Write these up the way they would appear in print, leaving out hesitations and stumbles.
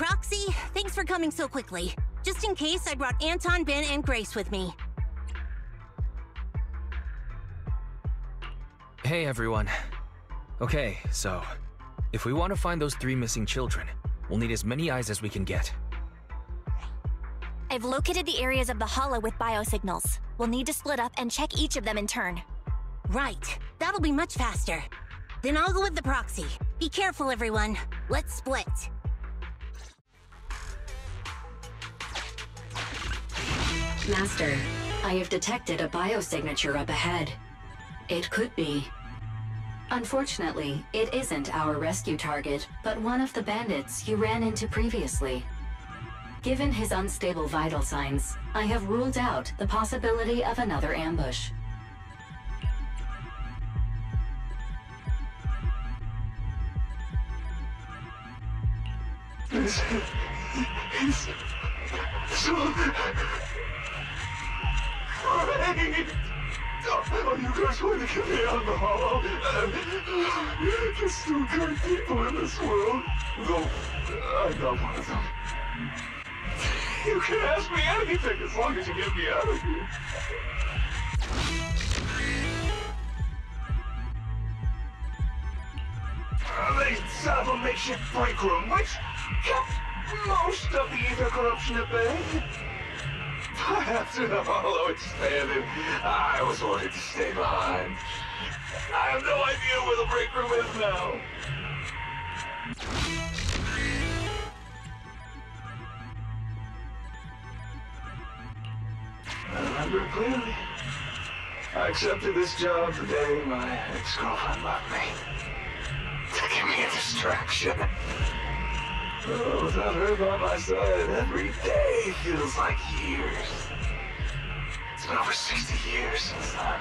Proxy, thanks for coming so quickly. Just in case, I brought Anton, Ben, and Grace with me. Hey everyone. Okay, so if we want to find those 3 missing children, we'll need as many eyes as we can get. I've located the areas of the hollow with biosignals. We'll need to split up and check each of them in turn. Right. That'll be much faster. Then I'll go with the Proxy. Be careful, everyone. Let's split. Master, I have detected a biosignature up ahead. It could be. Unfortunately, it isn't our rescue target, but one of the bandits you ran into previously. Given his unstable vital signs, I have ruled out the possibility of another ambush. It's so great! Oh, you guys want to get me out of the hollow? There's still great people in this world, though I'm not one of them. You can ask me anything as long as you get me out of here. They set up a makeshift break room, which kept most of the ether corruption at bay. After the hollow expanded, I was ordered to stay behind. I have no idea where the break room is now. I remember it clearly. I accepted this job the day my ex-girlfriend left me. To give me a distraction. Oh, without her by my side, every day feels like years. It's been over 60 years since then.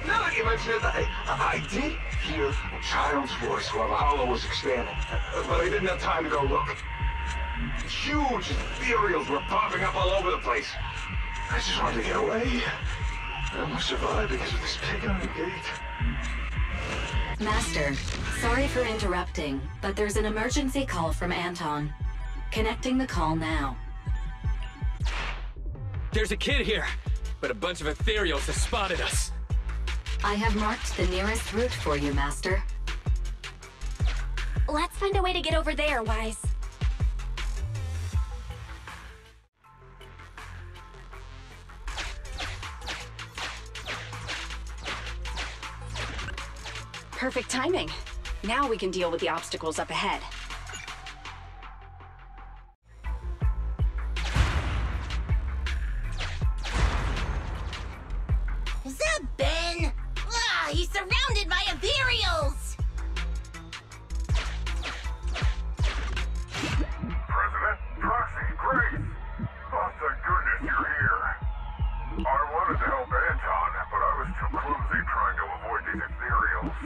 Now that you mention it, I did hear a child's voice while the hollow was expanding, but I didn't have time to go look. Huge Ethereals were popping up all over the place. I just wanted to get away. I almost survived because of this pig on the gate. Master, sorry for interrupting, but there's an emergency call from Anton. Connecting the call now. There's a kid here, but a bunch of Ethereals have spotted us. I have marked the nearest route for you, Master. Let's find a way to get over there, Wise. Perfect timing. Now we can deal with the obstacles up ahead. Is that Ben? Ah, he's surrounded by Ethereals! President, Proxy, Grace! Oh, thank goodness you're here. I wanted to help Anton, but I was too clumsy trying to avoid these Ethereals.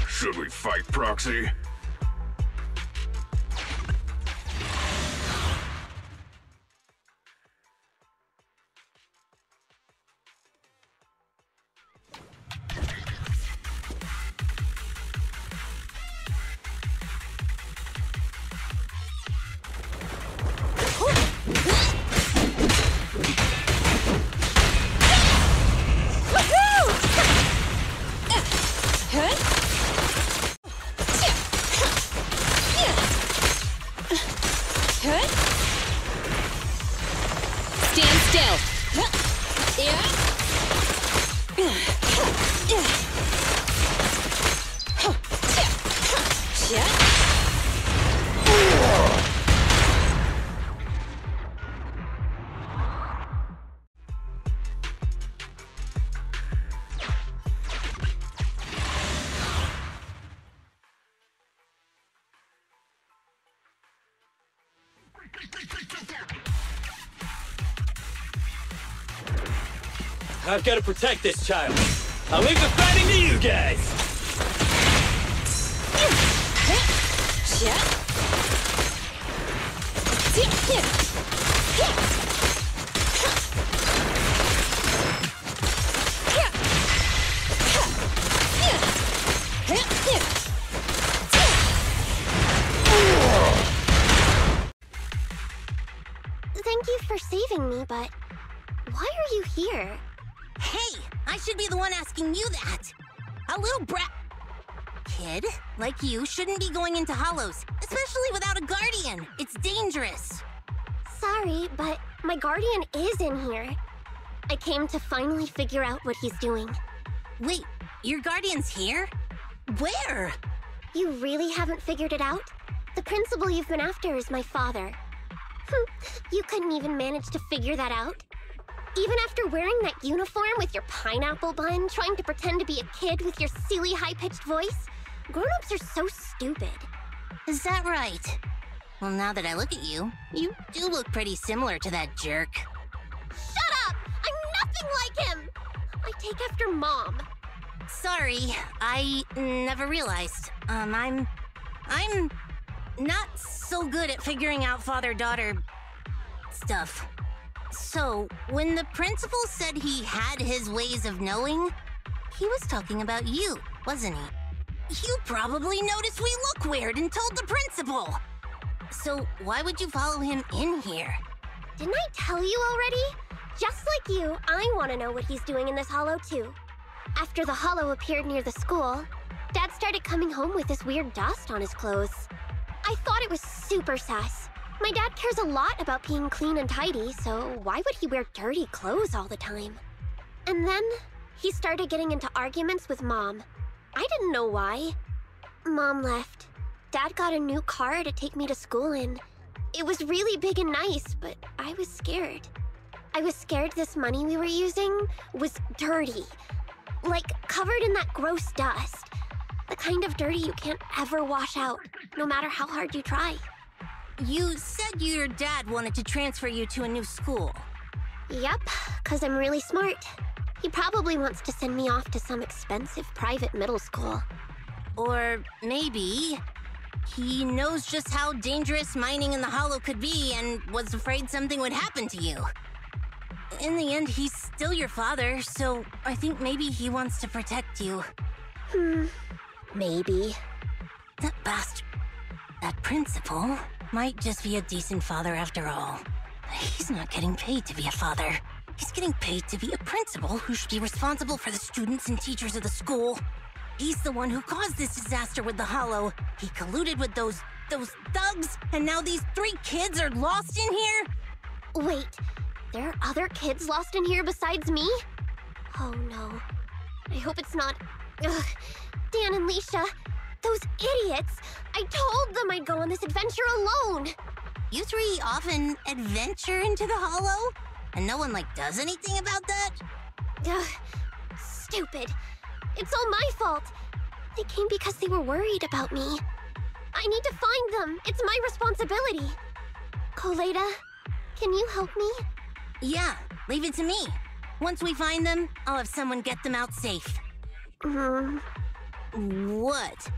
Should we fight, Proxy? Stand still. I've got to protect this child. I'll leave the fighting to you guys! Thank you for saving me, but why are you here? Hey, I should be the one asking you that. A little brat kid like you shouldn't be going into hollows, especially without a guardian. It's dangerous. Sorry, but my guardian is in here. I came to finally figure out what he's doing. Wait, your guardian's here? Where? You really haven't figured it out? The principal you've been after is my father. You couldn't even manage to figure that out? Even after wearing that uniform with your pineapple bun, trying to pretend to be a kid with your silly high-pitched voice? Grown-ups are so stupid. Is that right? Well, now that I look at you, you do look pretty similar to that jerk. Shut up! I'm nothing like him! I take after Mom. Sorry, I never realized. I'm not so good at figuring out father-daughter stuff. So, when the principal said he had his ways of knowing, he was talking about you, wasn't he? You probably noticed we look weird and told the principal. So, why would you follow him in here? Didn't I tell you already? Just like you, I want to know what he's doing in this hollow too. After the hollow appeared near the school, Dad started coming home with this weird dust on his clothes. I thought it was super sus. My dad cares a lot about being clean and tidy, so why would he wear dirty clothes all the time? And then he started getting into arguments with Mom. I didn't know why. Mom left. Dad got a new car to take me to school in. It was really big and nice, but I was scared. I was scared this money we were using was dirty. Like, covered in that gross dust. The kind of dirty you can't ever wash out, no matter how hard you try. You said your dad wanted to transfer you to a new school. Yep, 'cause I'm really smart. He probably wants to send me off to some expensive private middle school. Or maybe he knows just how dangerous mining in the hollow could be and was afraid something would happen to you. In the end, he's still your father, so I think maybe he wants to protect you. Maybe. That bastard. That principal might just be a decent father after all. He's not getting paid to be a father. He's getting paid to be a principal who should be responsible for the students and teachers of the school. He's the one who caused this disaster with the hollow. He colluded with those thugs, and now these 3 kids are lost in here? Wait, there are other kids lost in here besides me? Oh no. I hope it's not... Ugh. Dan and Leisha, those idiots! I told them I'd go on this adventure alone! You 3 often adventure into the hollow? And no one, does anything about that? Ugh. Stupid. It's all my fault. They came because they were worried about me. I need to find them. It's my responsibility. Koleda, can you help me? Yeah, leave it to me. Once we find them, I'll have someone get them out safe. What?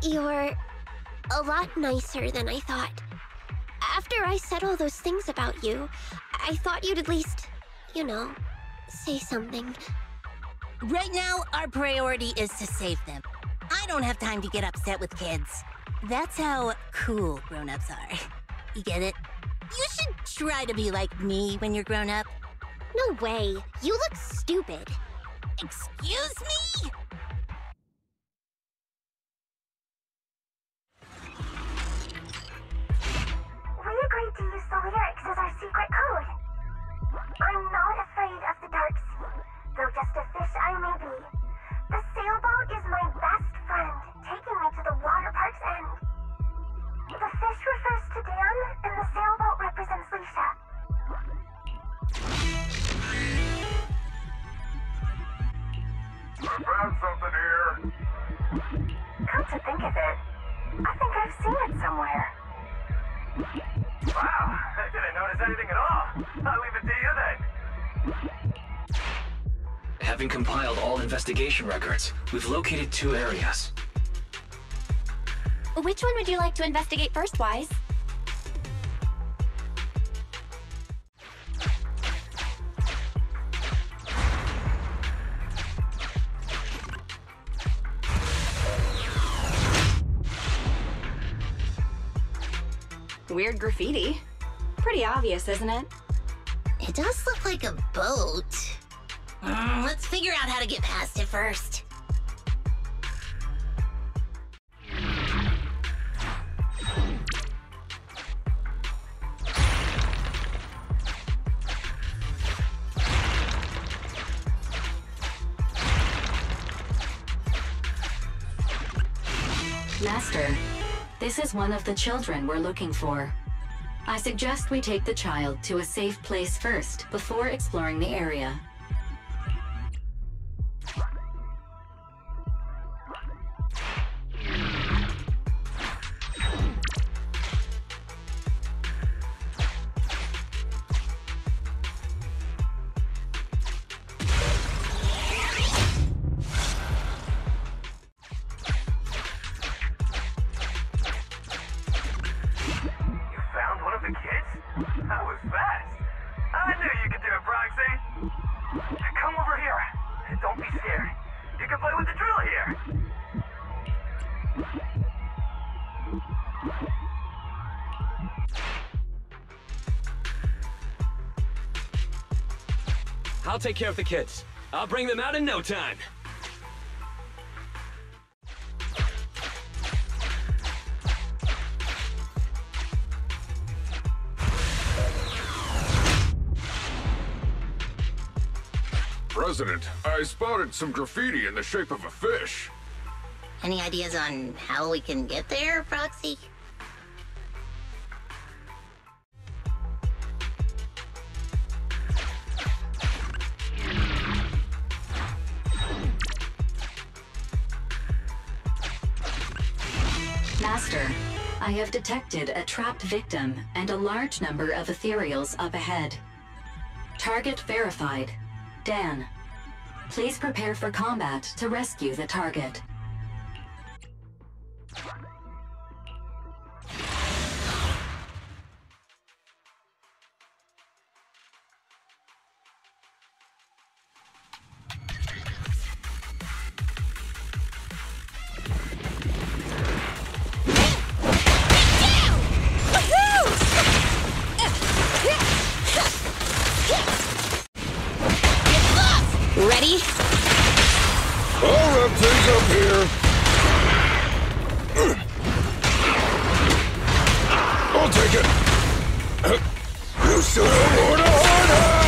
You're a lot nicer than I thought. After I said all those things about you, I thought you'd at least, say something. Right now, our priority is to save them. I don't have time to get upset with kids. That's how cool grown-ups are. You get it? You should try to be like me when you're grown up. No way. You look stupid. Excuse me? We agreed to use the lyrics as our secret code. I'm not afraid of the dark sea, though just a fish I may be. The sailboat is my best friend, taking me to the water park's end. The fish refers to Dan, and the sailboat represents Leisha. Found something here. Come to think of it, I think I've seen it somewhere. Wow, I didn't notice anything at all. I'll leave it to you then. Having compiled all investigation records, we've located 2 areas. Which one would you like to investigate first, Wise? Weird graffiti. Pretty obvious, isn't it? It does look like a boat. Let's figure out how to get past it first. Master, this is one of the children we're looking for. I suggest we take the child to a safe place first, before exploring the area. I'll take care of the kids. I'll bring them out in no time. President, I spotted some graffiti in the shape of a fish. Any ideas on how we can get there, Proxy? Master, I have detected a trapped victim and a large number of Ethereals up ahead. Target verified. Dan, please prepare for combat to rescue the target. Ready? I'll wrap things up here. I'll take it. You should have worn a hard hat.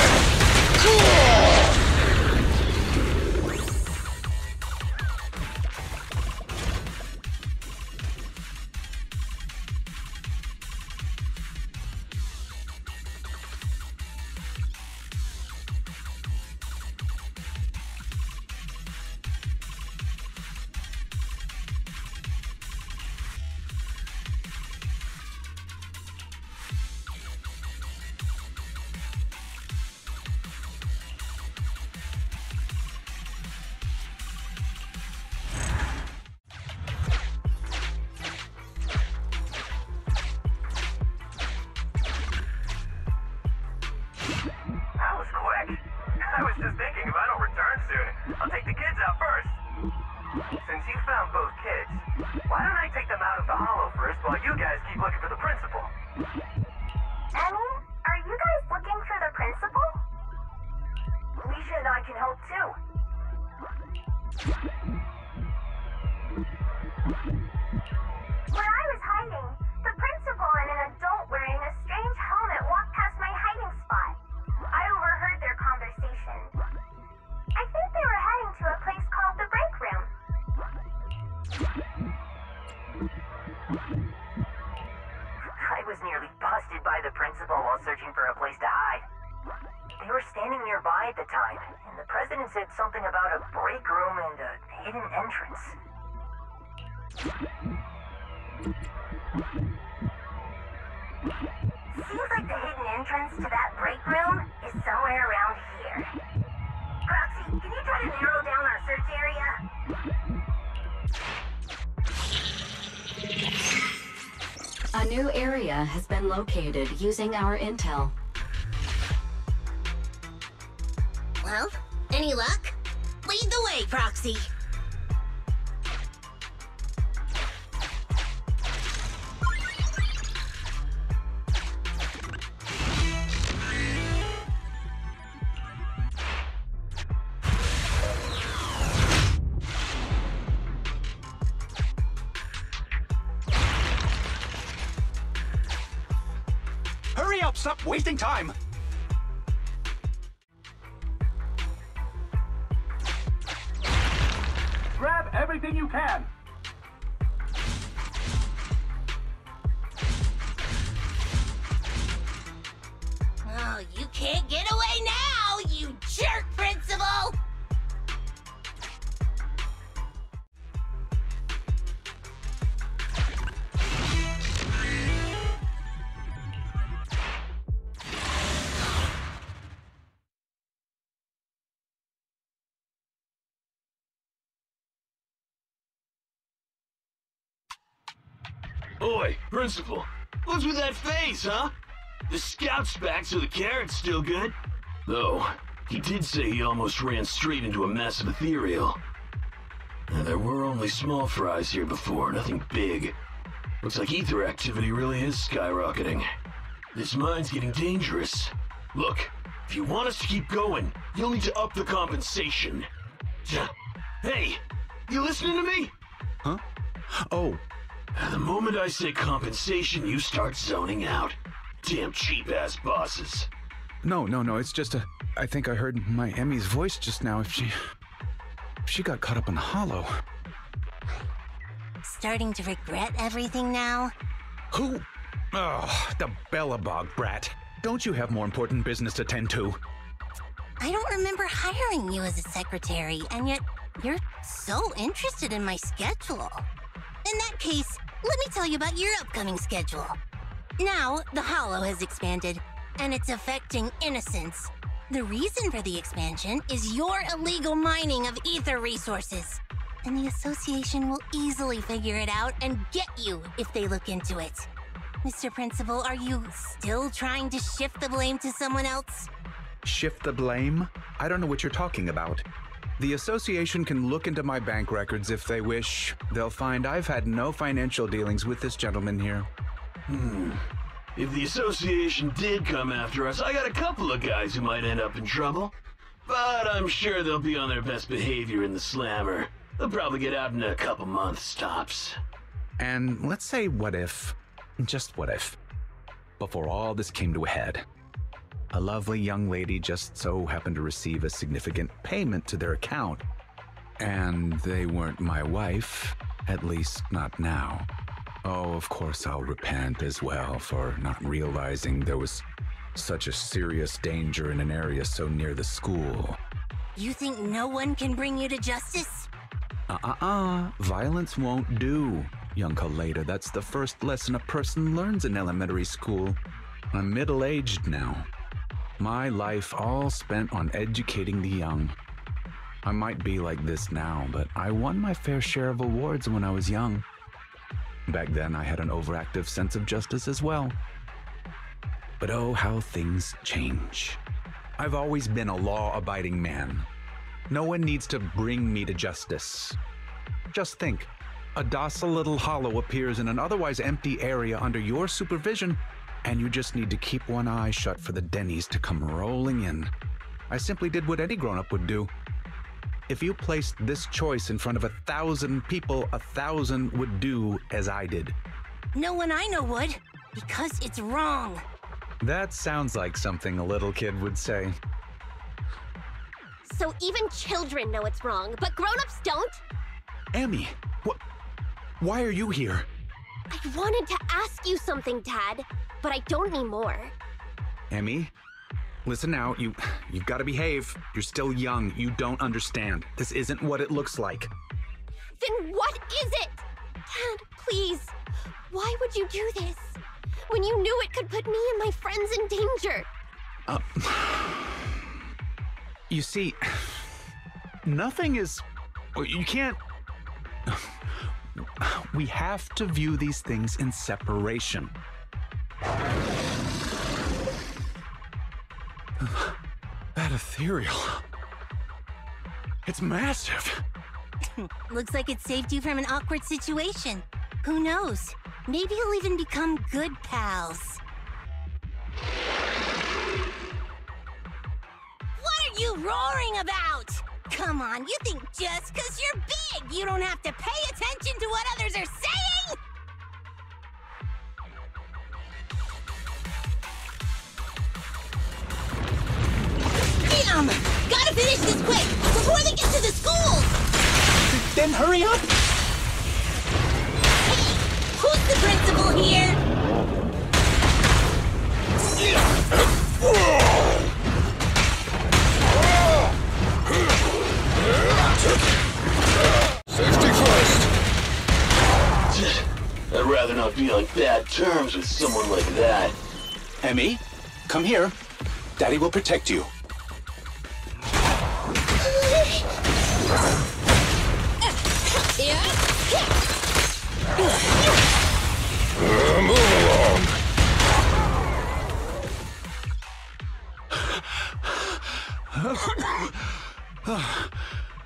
Proxy, can you try to narrow down our search area? A new area has been located using our intel. Well, any luck? Lead the way, Proxy. Hurry up, stop wasting time! Grab everything you can! Oh, you can't get away now, you jerk, Principal! Oi, Principal, what's with that face, huh? The scout's back, so the carrot's still good. Though, he did say he almost ran straight into a massive Ethereal. And there were only small fries here before, nothing big. Looks like ether activity really is skyrocketing. This mine's getting dangerous. Look, if you want us to keep going, you'll need to up the compensation. Hey, you listening to me? Huh? Oh. The moment I say compensation, you start zoning out. Damn cheap-ass bosses. No, it's just I think I heard my Emmy's voice just now. If she got caught up in the hollow. Starting to regret everything now? Who? Oh, the Belobog brat. Don't you have more important business to tend to? I don't remember hiring you as a secretary, and yet you're so interested in my schedule. In that case, let me tell you about your upcoming schedule. Now, the Hollow has expanded, and it's affecting innocents. The reason for the expansion is your illegal mining of ether resources. And the Association will easily figure it out and get you if they look into it. Mr. Principal, are you still trying to shift the blame to someone else? Shift the blame? I don't know what you're talking about. The Association can look into my bank records if they wish. They'll find I've had no financial dealings with this gentleman here. If the Association did come after us, I got a couple of guys who might end up in trouble. But I'm sure they'll be on their best behavior in the slammer. They'll probably get out in a couple months, tops. And let's say what if, just what if, before all this came to a head, a lovely young lady just so happened to receive a significant payment to their account. And they weren't my wife, at least not now. Oh, of course I'll repent as well for not realizing there was such a serious danger in an area so near the school. You think no one can bring you to justice? Violence won't do, young Koleda. That's the first lesson a person learns in elementary school. I'm middle-aged now. My life all spent on educating the young. I might be like this now, but I won my fair share of awards when I was young. Back then, I had an overactive sense of justice as well. But oh, how things change. I've always been a law-abiding man. No one needs to bring me to justice. Just think, a docile little hollow appears in an otherwise empty area under your supervision, and you just need to keep one eye shut for the Denny's to come rolling in. I simply did what any grown-up would do. If you placed this choice in front of 1,000 people, 1,000 would do as I did. No one I know would, because it's wrong. That sounds like something a little kid would say. So even children know it's wrong, but grown-ups don't? Emmy, why are you here? I wanted to ask you something, Dad, but I don't anymore. Emmy, listen now, you've got to behave. You're still young. You don't understand. This isn't what it looks like. Then what is it? Dad, please. Why would you do this? When you knew it could put me and my friends in danger. You see, Nothing is... You can't... We have to view these things in separation. That ethereal... It's massive. Looks like it saved you from an awkward situation. Who knows? Maybe you'll even become good pals. What are you roaring about? Come on, you think just because you're big, you don't have to pay attention to what others are saying? Damn! Gotta finish this quick, before they get to the schools! Then hurry up! Hey, who's the principal here? Safety first! I'd rather not be on bad terms with someone like that. Emmy, come here. Daddy will protect you. Move along.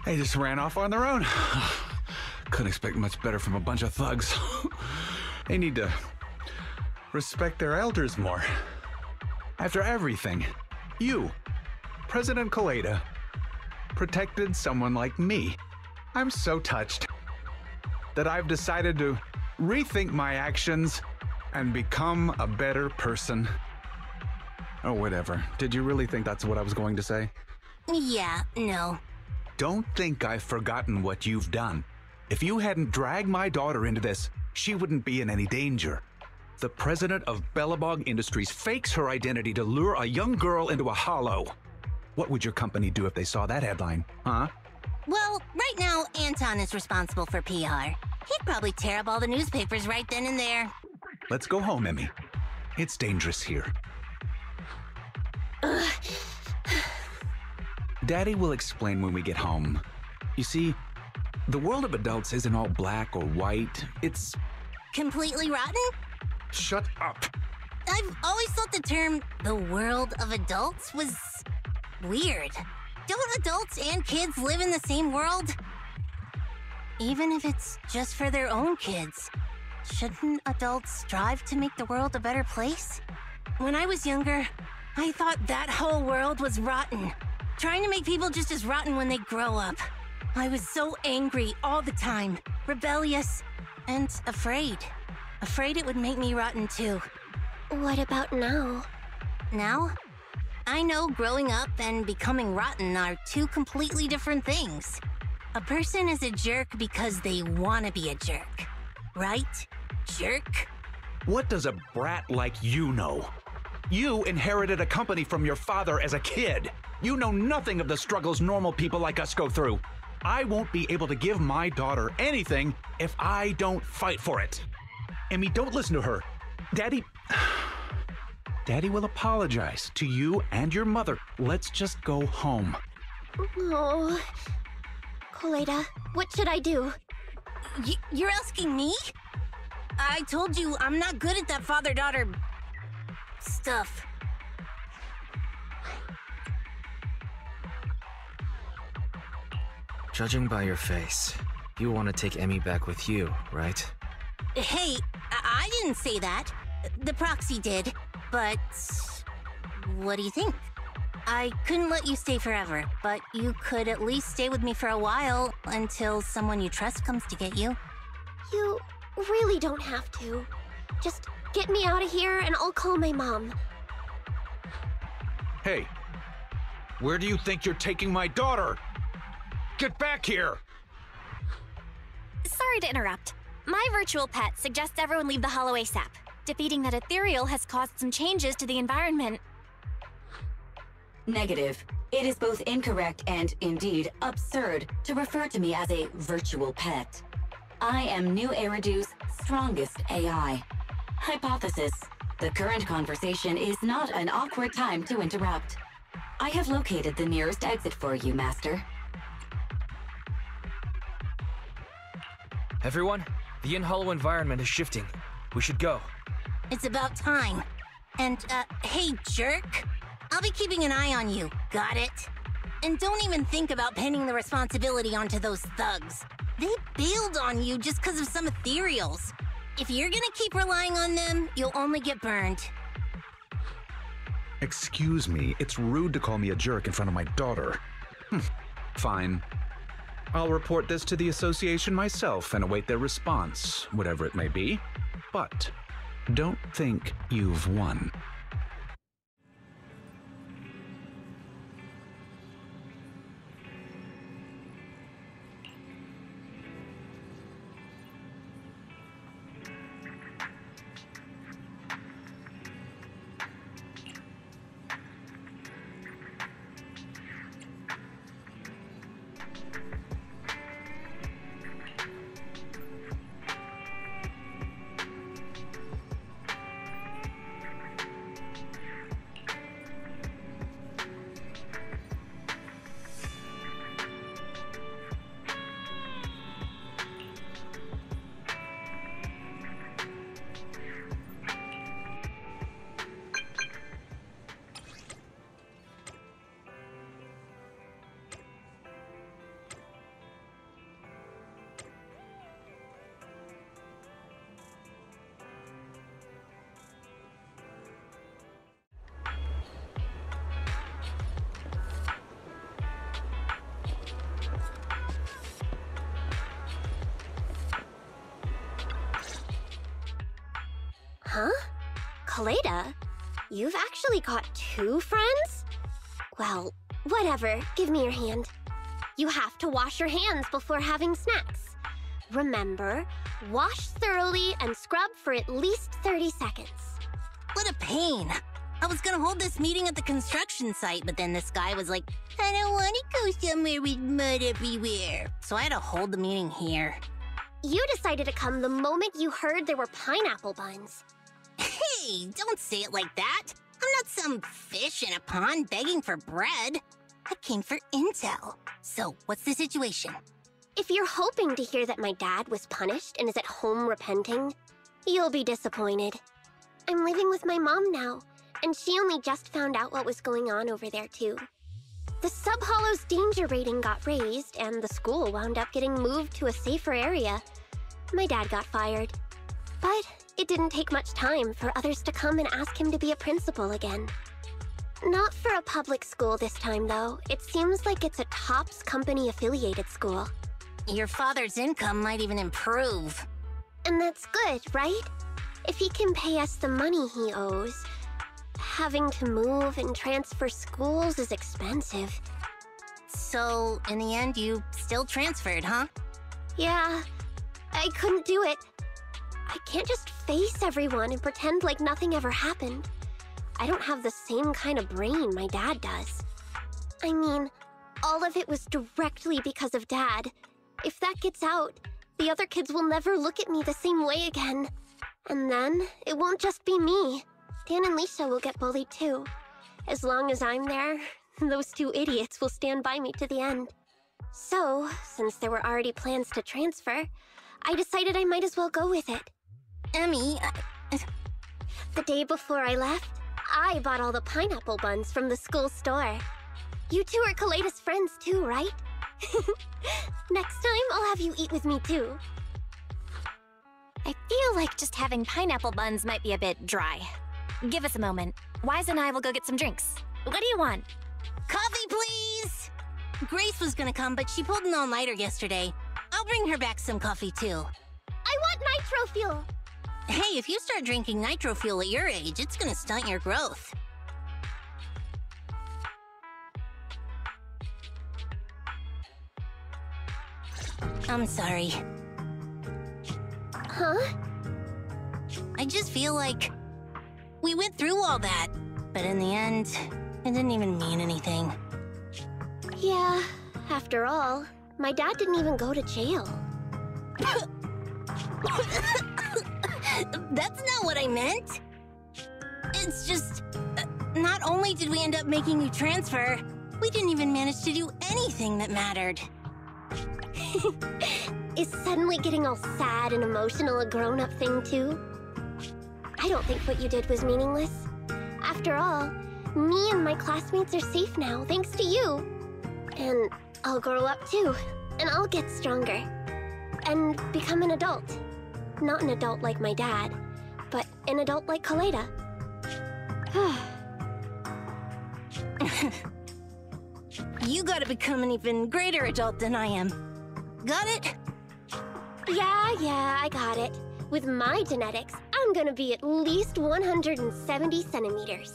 They just ran off on their own. Couldn't expect much better from a bunch of thugs. They need to respect their elders more. After everything, you, President Koleda, protected someone like me. I'm so touched that I've decided to rethink my actions and become a better person. Oh, whatever. Did you really think that's what I was going to say? Yeah, no. Don't think I've forgotten what you've done. If you hadn't dragged my daughter into this, she wouldn't be in any danger. The president of Belobog Industries fakes her identity to lure a young girl into a hollow. What would your company do if they saw that headline, huh? Well, right now, Anton is responsible for PR. He'd probably tear up all the newspapers right then and there. Let's go home, Emmy. It's dangerous here. Daddy will explain when we get home. You see, the world of adults isn't all black or white. It's... completely rotten? Shut up. I've always thought the term, the world of adults, was weird. Don't adults and kids live in the same world? Even if it's just for their own kids, shouldn't adults strive to make the world a better place? When I was younger, I thought that whole world was rotten. Trying to make people just as rotten when they grow up. I was so angry all the time, rebellious, and afraid. Afraid it would make me rotten too. What about now? Now? I know growing up and becoming rotten are two completely different things. A person is a jerk because they want to be a jerk. Right? Jerk? What does a brat like you know? You inherited a company from your father as a kid. You know nothing of the struggles normal people like us go through. I won't be able to give my daughter anything if I don't fight for it. Emmy, don't listen to her. Daddy will apologize to you and your mother. Let's just go home. Oh. Koleda, what should I do? You're asking me? I told you I'm not good at that father-daughter stuff. Judging by your face, you want to take Emmy back with you, right? Hey, I didn't say that. The Proxy did, but what do you think? I couldn't let you stay forever, but you could at least stay with me for a while until someone you trust comes to get you. You really don't have to. Just get me out of here and I'll call my mom. Hey, where do you think you're taking my daughter? Get back here! Sorry to interrupt. My virtual pet suggests everyone leave the Hollow ASAP. Defeating that Ethereal has caused some changes to the environment. Negative. It is both incorrect and, indeed, absurd to refer to me as a virtual pet. I am New Eridu's strongest AI. Hypothesis. The current conversation is not an awkward time to interrupt. I have located the nearest exit for you, Master. Everyone, the in-hollow environment is shifting. We should go. It's about time. And, hey, jerk. I'll be keeping an eye on you. Got it? And don't even think about pinning the responsibility onto those thugs. They bailed on you just because of some ethereals. If you're gonna keep relying on them, you'll only get burned. Excuse me, it's rude to call me a jerk in front of my daughter. Fine. I'll report this to the association myself and await their response, whatever it may be. But don't think you've won. Huh? Koleda? You've actually got 2 friends? Well, whatever. Give me your hand. You have to wash your hands before having snacks. Remember, wash thoroughly and scrub for at least 30 seconds. What a pain. I was gonna hold this meeting at the construction site, but then this guy was like, I don't want to go somewhere with mud everywhere. So I had to hold the meeting here. You decided to come the moment you heard there were pineapple buns. Hey, don't say it like that. I'm not some fish in a pond begging for bread. I came for intel. So, what's the situation? If you're hoping to hear that my dad was punished and is at home repenting, you'll be disappointed. I'm living with my mom now, and she only just found out what was going on over there too. The Sub-Hollow's danger rating got raised, and the school wound up getting moved to a safer area. My dad got fired. But it didn't take much time for others to come and ask him to be a principal again. Not for a public school this time, though. It seems like it's a TOPS company-affiliated school. Your father's income might even improve. And that's good, right? If he can pay us the money he owes, having to move and transfer schools is expensive. So, in the end, you still transferred, huh? Yeah, I couldn't do it. I can't just face everyone and pretend like nothing ever happened. I don't have the same kind of brain my dad does. I mean, all of it was directly because of Dad. If that gets out, the other kids will never look at me the same way again. And then, it won't just be me. Dan and Leisha will get bullied too. As long as I'm there, those 2 idiots will stand by me to the end. So, since there were already plans to transfer, I decided I might as well go with it. Emmy, The day before I left, I bought all the pineapple buns from the school store. You 2 are Koleda's friends too, right? Next time, I'll have you eat with me too. I feel like just having pineapple buns might be a bit dry. Give us a moment. Wise and I will go get some drinks. What do you want? Coffee, please! Grace was gonna come, but she pulled an all-nighter yesterday. I'll bring her back some coffee, too. I want nitro fuel! Hey, if you start drinking nitro fuel at your age, it's gonna stunt your growth. I'm sorry. Huh? I just feel like we went through all that, but in the end, it didn't even mean anything. Yeah, after all, my dad didn't even go to jail. That's not what I meant. It's just, not only did we end up making you transfer, we didn't even manage to do anything that mattered. Is suddenly getting all sad and emotional a grown-up thing too? I don't think what you did was meaningless. After all, me and my classmates are safe now, thanks to you. And I'll grow up too, and I'll get stronger. And become an adult. Not an adult like my dad, but an adult like Koleda. You gotta become an even greater adult than I am. Got it? Yeah, I got it. With my genetics, I'm gonna be at least 170 centimeters.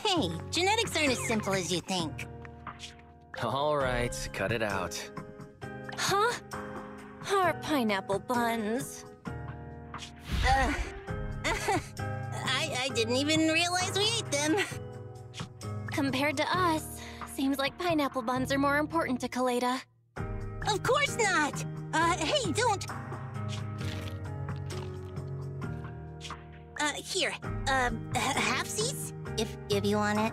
Hey, genetics aren't as simple as you think. All right, cut it out. Huh? Our pineapple buns. I didn't even realize we ate them. Compared to us, seems like pineapple buns are more important to Koleda. Of course not! Hey, don't... Here, half-seats? If you want it.